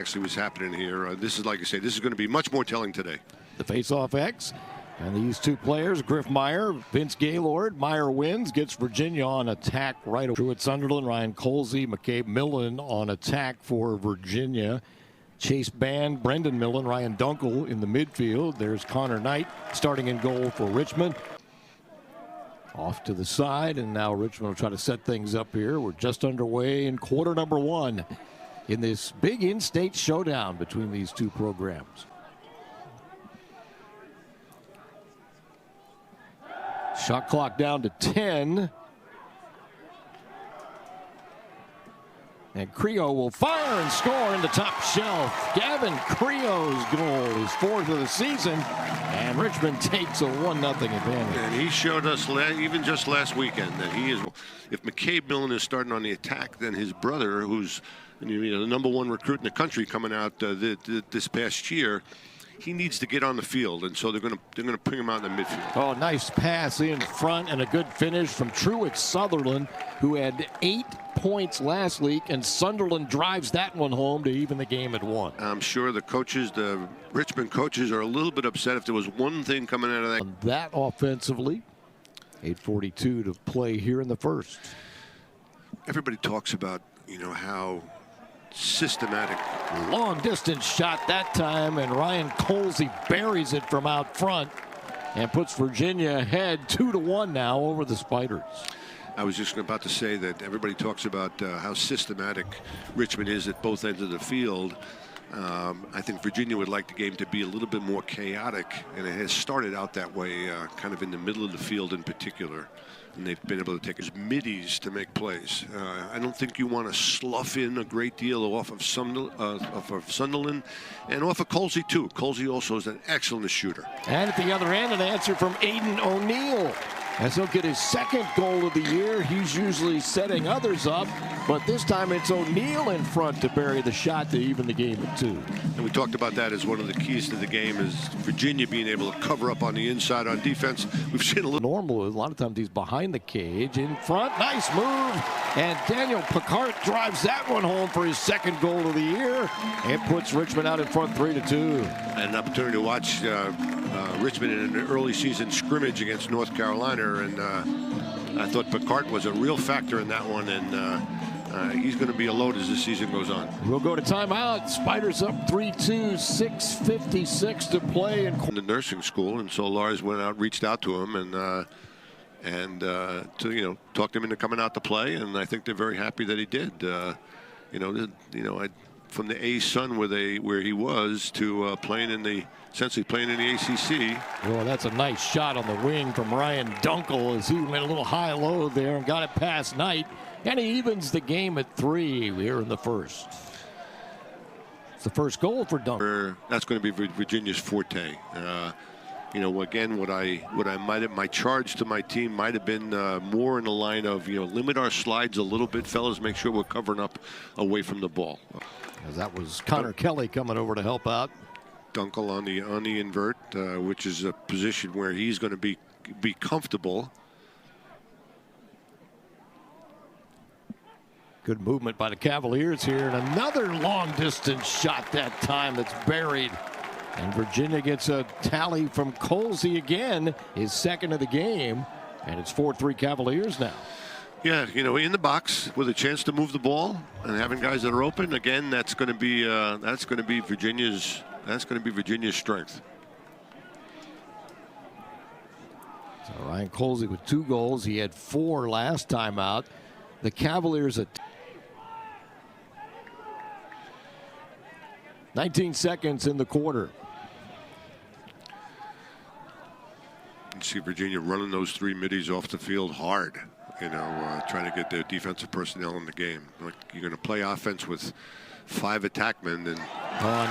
Actually was happening here. This is, like I say, this is going to be much more telling today. The face-off X. And these two players, Griff Meyer, Vince Gaylord. Meyer wins, gets Virginia on attack right away. At Sunderland, Ryan Colsey, McCabe Millen on attack for Virginia. Chase Band, Brendan Millen, Ryan Dunkel in the midfield. There's Connor Knight starting in goal for Richmond. Off to the side, and now Richmond will try to set things up here. We're just underway in quarter number one in this big in-state showdown between these two programs. Shot clock down to 10. And Creo will fire and score in the top shelf. Gavin Creo's goal is fourth of the season, and Richmond takes a 1-0 advantage. And he showed us even just last weekend that he is. If McCabe Millen is starting on the attack, then his brother, who's the #1 recruit in the country coming out this past year, he needs to get on the field, and so they're going to bring him out in the midfield. Oh, nice pass in front and a good finish from Truett Sutherland, who had 8 points last week, and Sunderland drives that one home to even the game at 1. I'm sure the coaches, the Richmond coaches, are a little bit upset if there was one thing coming out of that. On that offensively, 8:42 to play here in the first. Everybody talks about, how systematic. Long distance shot that time, and Ryan Colsey buries it from out front and puts Virginia ahead 2-1 now over the Spiders. I was just about to say that everybody talks about how systematic Richmond is at both ends of the field. I think Virginia would like the game to be a little bit more chaotic, and it has started out that way, kind of in the middle of the field in particular. And they've been able to take his middies to make plays. I don't think you want to slough in a great deal off of Sunderland and off of Colsey too. Colsey also is an excellent shooter. And at the other end, an answer from Aiden O'Neill, as he'll get his second goal of the year. He's usually setting others up, but this time it's O'Neill in front to bury the shot to even the game at 2. And we talked about that as one of the keys to the game, is Virginia being able to cover up on the inside on defense. We've seen a little normal. A lot of times he's behind the cage, in front, nice move, and Daniel Picard drives that one home for his second goal of the year. It puts Richmond out in front 3-2. An opportunity to watch Richmond in an early season scrimmage against North Carolina, and I thought Picard was a real factor in that one, and he's going to be a load as the season goes on. We'll go to timeout. Spiders up 3-2, 6:56 to play in the nursing school, and so Lars went out, reached out to him, and to talked him into coming out to play, and I think they're very happy that he did. From the A Sun where he was to essentially playing in the ACC. Well, that's a nice shot on the wing from Ryan Dunkel as he went a little high-low there and got it past Knight, and he evens the game at 3 here in the first. It's the first goal for Dunkel. That's going to be Virginia's forte. Again, my charge to my team might have been more in the line of, limit our slides a little bit, fellas, make sure we're covering up away from the ball. As that was Connor Kelly coming over to help out. Dunkel on the invert, which is a position where he's going to be comfortable. Good movement by the Cavaliers here, and another long distance shot that time that's buried. And Virginia gets a tally from Colsey again, his second of the game, and it's 4-3 Cavaliers now. Yeah, in the box with a chance to move the ball and having guys that are open. Again, that's going to be Virginia's strength. So Ryan Colsey with 2 goals. He had 4 last time out. The Cavaliers at 19 seconds in the quarter. You see Virginia running those 3 middies off the field hard. Trying to get their defensive personnel in the game. Like, you're going to play offense with 5 attackmen. And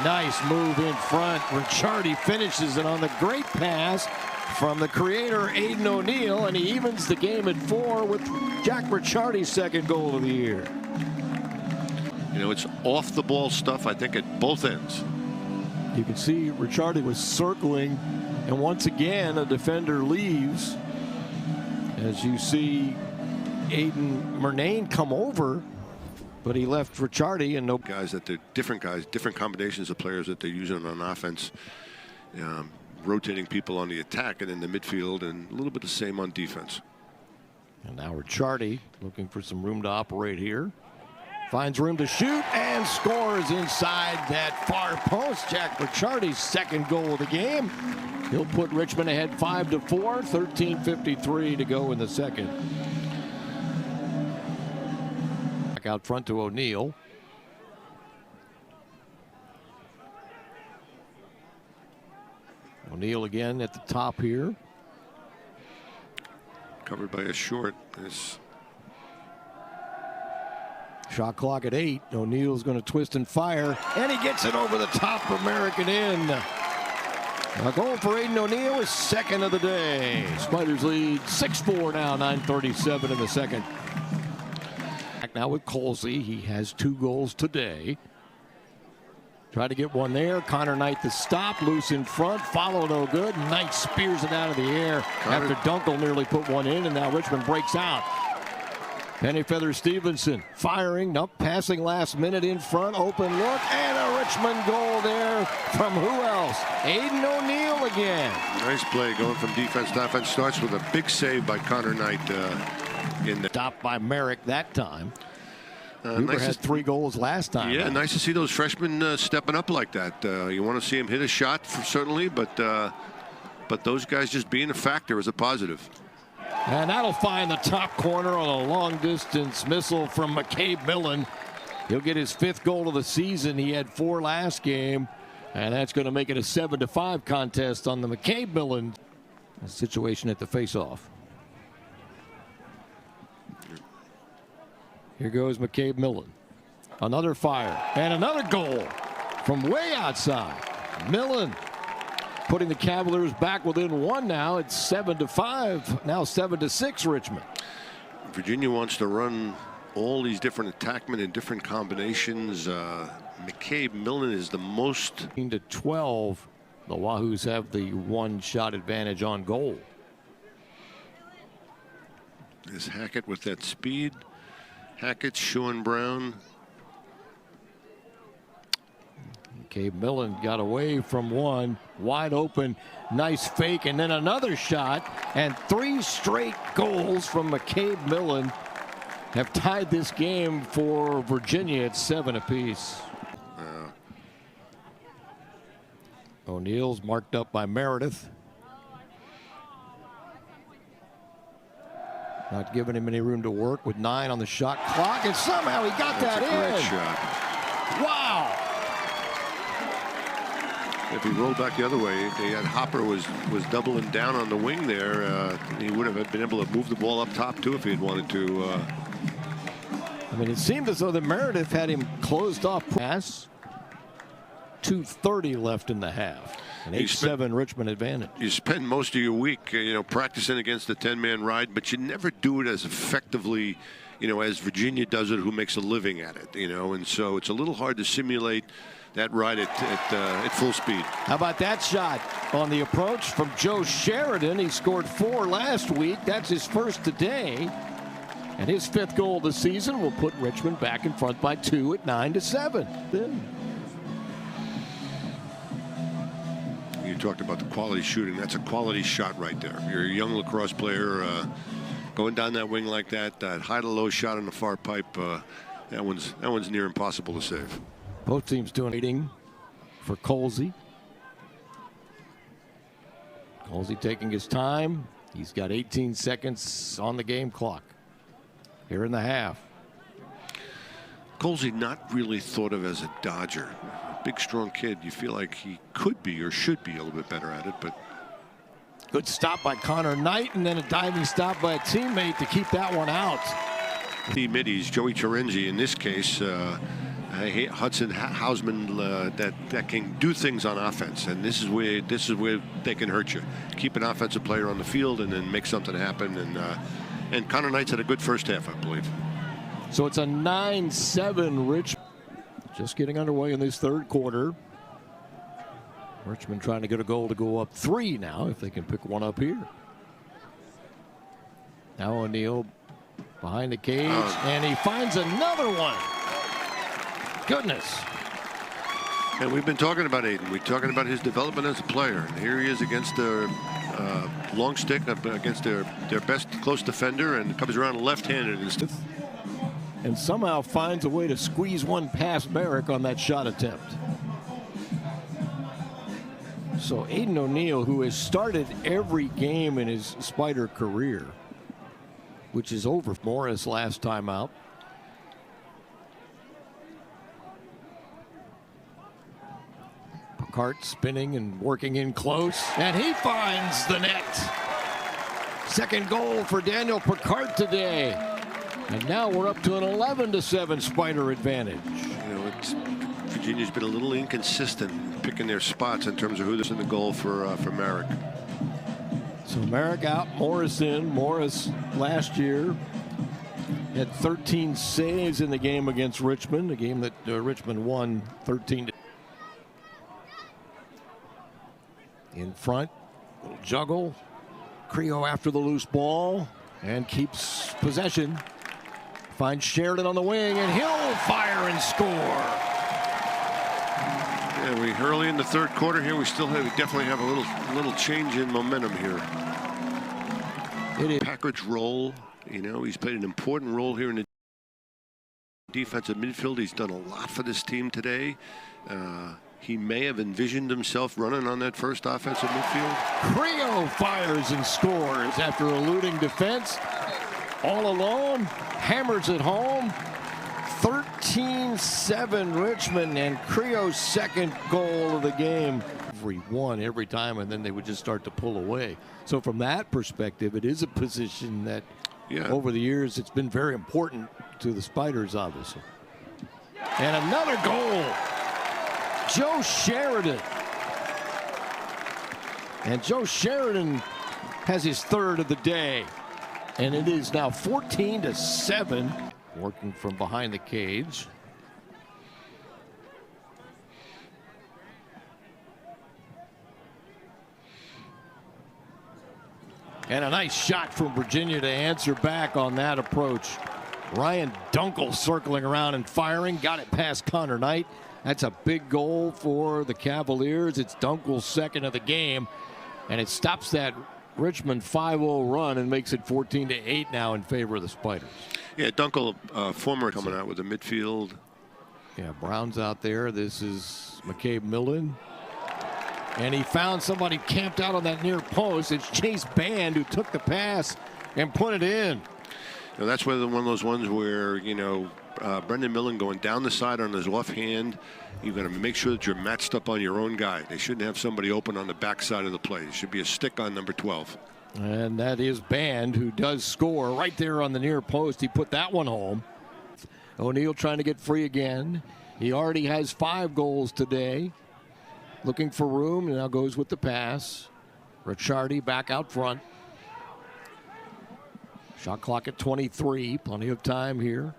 nice move in front. Ricciardi finishes it on the great pass from the creator, Aiden O'Neill, and he evens the game at 4 with Jack Ricciardi's second goal of the year. It's off the ball stuff, I think, at both ends. You can see Ricciardi was circling, and once again a defender leaves. As you see Aiden Murnane come over, but he left Ricciardi and no guys, different combinations of players that they're using on offense, rotating people on the attack and in the midfield, and a little bit the same on defense. And now Ricciardi looking for some room to operate here. Finds room to shoot and scores inside that far post. Jack Ricciardi's second goal of the game. He'll put Richmond ahead 5-4, 13:53 to go in the second. Back out front to O'Neal. O'Neal again at the top here. Covered by a short. Shot clock at 8. O'Neal's going to twist and fire, and he gets it over the top of American end. A goal for Aiden O'Neal, his second of the day. Spiders lead 6-4 now, 9:37 in the second. Back now with Colsey. He has 2 goals today. Try to get one there. Connor Knight the stop, loose in front, follow no good. Knight spears it out of the air after Dunkel nearly put one in, and now Richmond breaks out. Penny Feather Stevenson firing, passing last minute in front, open look, and a Richmond goal there from who else? Aiden O'Neal again. Nice play going from defense to offense. Starts with a big save by Connor Knight in the stop by Merrick that time. Huber nice had 3 goals last time. Yeah, nice to see those freshmen stepping up like that. You want to see him hit a shot, certainly, but those guys just being a factor is a positive. And that'll find the top corner on a long-distance missile from McCabe Millen. He'll get his 5th goal of the season. He had 4 last game, and that's going to make it a 7-5 contest on the McCabe Millen situation at the face-off. Here goes McCabe Millen. Another fire and another goal from way outside. Millen putting the Cavaliers back within 1 now. It's 7-5. Now 7-6 Richmond. Virginia wants to run all these different attackmen in different combinations. McCabe Millen is the most. 12. The Wahoos have the 1-shot advantage on goal. There's Hackett with that speed. Hackett, Sean Brown. McCabe Millen got away from one, wide open, nice fake, and then another shot, and 3 straight goals from McCabe Millen have tied this game for Virginia at 7 apiece. O'Neal's marked up by Meredith. Not giving him any room to work with 9 on the shot clock, and somehow he got that in. Great shot. Wow. If he rolled back the other way, they had Hopper was doubling down on the wing there. He would have been able to move the ball up top too if he had wanted to. I mean, it seemed as though the Meredith had him closed off. Pass. 2:30 left in the half. An 8-7 Richmond advantage. You spend most of your week, practicing against the 10-man ride, but you never do it as effectively, as Virginia does it, who makes a living at it, and so it's a little hard to simulate that ride at full speed. How about that shot on the approach from Joe Sheridan? He scored 4 last week. That's his first today. And his 5th goal of the season will put Richmond back in front by 2 at 9-7. You talked about the quality shooting. That's a quality shot right there. You're a young lacrosse player going down that wing like that. That high to low shot on the far pipe. That one's near impossible to save. Both teams doing waiting for Colsey. Colsey taking his time. He's got 18 seconds on the game clock here in the half. Colsey not really thought of as a dodger. Big, strong kid. You feel like he could be or should be a little bit better at it, but. Good stop by Connor Knight, and then a diving stop by a teammate to keep that one out. The middies, Joey Terenzi in this case, Hudson Hausman that can do things on offense, and this is where they can hurt you. Keep an offensive player on the field and then make something happen. And Connor Knight's had a good first half, I believe. So it's a 9-7 Richmond. Just getting underway in this 3rd quarter. Richmond trying to get a goal to go up 3 now if they can pick one up here. Now O'Neal behind the cage, and he finds another one. goodness. And we've been talking about Aiden. We're talking about his development as a player. And here he is against their long stick, against their best close defender, and comes around left-handed. And somehow finds a way to squeeze one past Merrick on that shot attempt. So Aiden O'Neill, who has started every game in his Spider career, which is over Morris last time out. Picard spinning and working in close, and he finds the net. Second goal for Daniel Picard today. And now we're up to an 11-7 Spider advantage. You know, Virginia's been a little inconsistent picking their spots in terms of who's in the goal for Merrick. So Merrick out, Morris in. Morris last year had 13 saves in the game against Richmond, a game that Richmond won 13. In front, little juggle. Creo after the loose ball and keeps possession. Finds Sheridan on the wing, and he'll fire and score. Yeah, we early in the third quarter here. We definitely have a little change in momentum here. It is Packard's role. You know, he's played an important role here in the defensive midfield. He's done a lot for this team today. He may have envisioned himself running on that first offensive midfield. Creo fires and scores after eluding defense. All alone, hammers it home. 13-7 Richmond, and Creo's second goal of the game. Every time, and then they would just start to pull away. So from that perspective, it is a position that over the years it's been very important to the Spiders, obviously. And another goal. Joe Sheridan. And Joe Sheridan has his third of the day. And it is now 14-7. Working from behind the cage. And a nice shot from Virginia to answer back on that approach. Ryan Dunkel circling around and firing. Got it past Connor Knight. That's a big goal for the Cavaliers. It's Dunkel's second of the game. And it stops that Richmond 5-0 run and makes it 14-8 now in favor of the Spiders. Yeah, Dunkel, former, coming out with the midfield. Yeah, Brown's out there. This is McCabe Millen. And he found somebody camped out on that near post. It's Chase Band who took the pass and put it in. Now, that's one of those ones where, you know, Brendan Millen going down the side on his offhand. You've got to make sure that you're matched up on your own guy. They shouldn't have somebody open on the backside of the play. It should be a stick on number 12. And that is Band, who does score right there on the near post. He put that one home. O'Neill trying to get free again. He already has 5 goals today. Looking for room, and now goes with the pass. Ricciardi back out front. Shot clock at 23. Plenty of time here.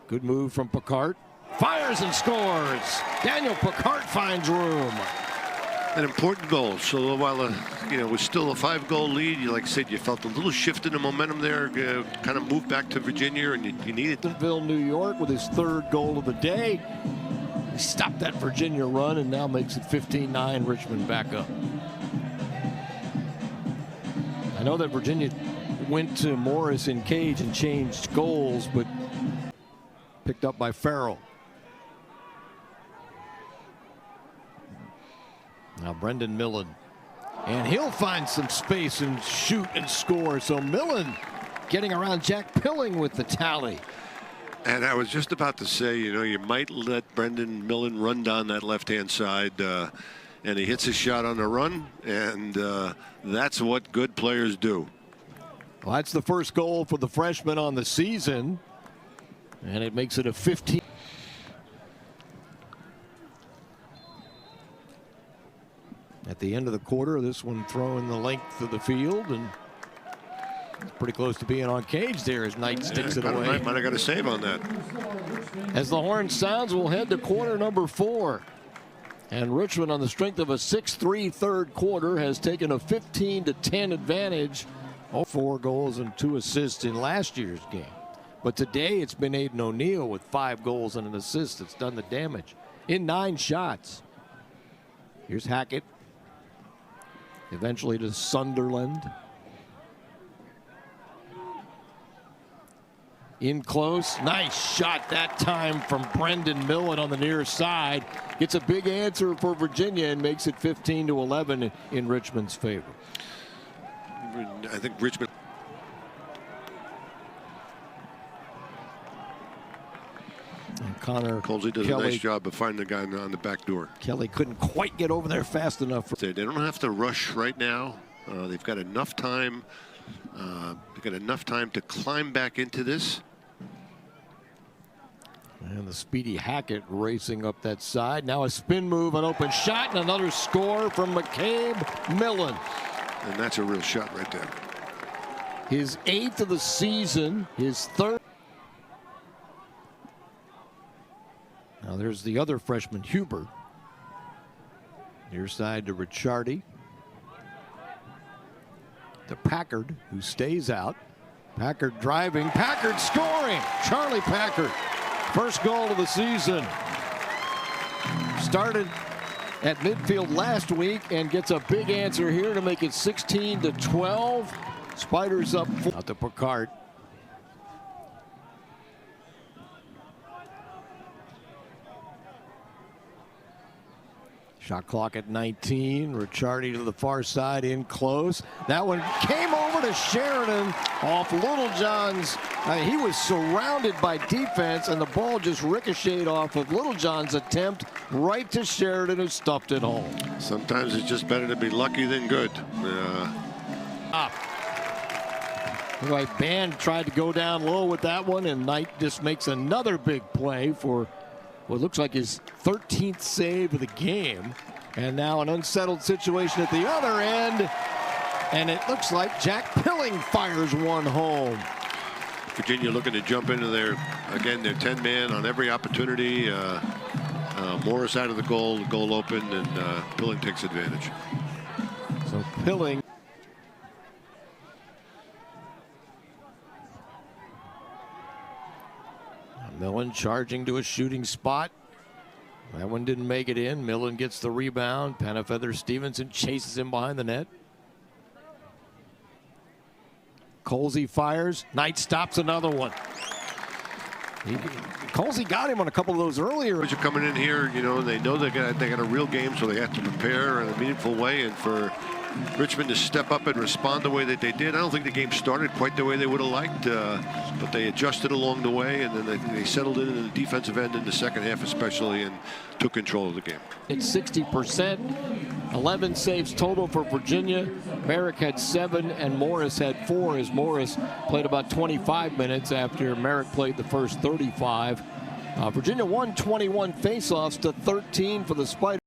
Good move from Picard. Fires and scores. Daniel Picard finds room. An important goal. So while you know, it was still a 5-goal lead, you like I said, you felt a little shift in the momentum there. Kind of moved back to Virginia, and you needed. New York with his 3rd goal of the day. He stopped that Virginia run and now makes it 15-9. Richmond back up. I know that Virginia went to Morris in cage and changed goals, but picked up by Farrell. Now Brendan Millen, and he'll find some space and shoot and score. So Millen getting around Jack Pilling with the tally. And I was just about to say, you know, you might let Brendan Millen run down that left-hand side, and he hits his shot on the run, and that's what good players do. Well, that's the first goal for the freshman on the season, and it makes it a 15. At the end of the quarter, this one throwing the length of the field, and it's pretty close to being on cage there as Knight sticks it away. Might have got a save on that. As the horn sounds, we'll head to quarter number 4. And Richmond, on the strength of a 6-3 third quarter, has taken a 15-10 advantage. 4 goals and 2 assists in last year's game. But today it's been Aiden O'Neill with 5 goals and an assist that's done the damage in 9 shots. Here's Hackett. Eventually to Sunderland. In close, nice shot that time from Brendan Millen on the near side. Gets a big answer for Virginia and makes it 15-11 in Richmond's favor. I think Richmond. And Connor Colsey does Kelly, a nice job of finding the guy on the back door. Kelly couldn't quite get over there fast enough. They don't have to rush right now. They've got enough time. They've got enough time to climb back into this. And the speedy Hackett racing up that side. Now a spin move, an open shot, and another score from McCabe Millen. And that's a real shot right there. His 8th of the season, his 3rd. Now there's the other freshman, Huber. Near side to Ricciardi. To Packard, who stays out. Packard driving, Packard scoring! Charlie Packard, first goal of the season. Started at midfield last week and gets a big answer here to make it 16-12. Spiders up 4. Out to Picard. Shot clock at 19. Ricciardi to the far side, in close. That one came over to Sheridan off Littlejohn's. He was surrounded by defense, and the ball just ricocheted off of Littlejohn's attempt right to Sheridan, who stuffed it home. Sometimes it's just better to be lucky than good. Right, Band tried to go down low with that one, and Knight just makes another big play for what looks like his 13th save of the game. And now an unsettled situation at the other end. And it looks like Jack Pilling fires one home. Virginia looking to jump into their 10-man on every opportunity. Morris out of the goal open, and Pilling takes advantage. So Pilling. Millen charging to a shooting spot. That one didn't make it in. Millen gets the rebound. Penafeather Stevenson chases him behind the net. Colsey fires. Knight stops another one. Colsey got him on a couple of those earlier. As you're coming in here, you know, they know they got a real game, so they have to prepare in a meaningful way. And for Richmond to step up and respond the way that they did, I don't think the game started quite the way they would have liked, but they adjusted along the way, and then they settled in the defensive end in the second half especially, and took control of the game. It's 60%, 11 saves total for Virginia. Merrick had 7 and Morris had 4, as Morris played about 25 minutes after Merrick played the first 35. Virginia won 21 faceoffs to 13 for the Spiders.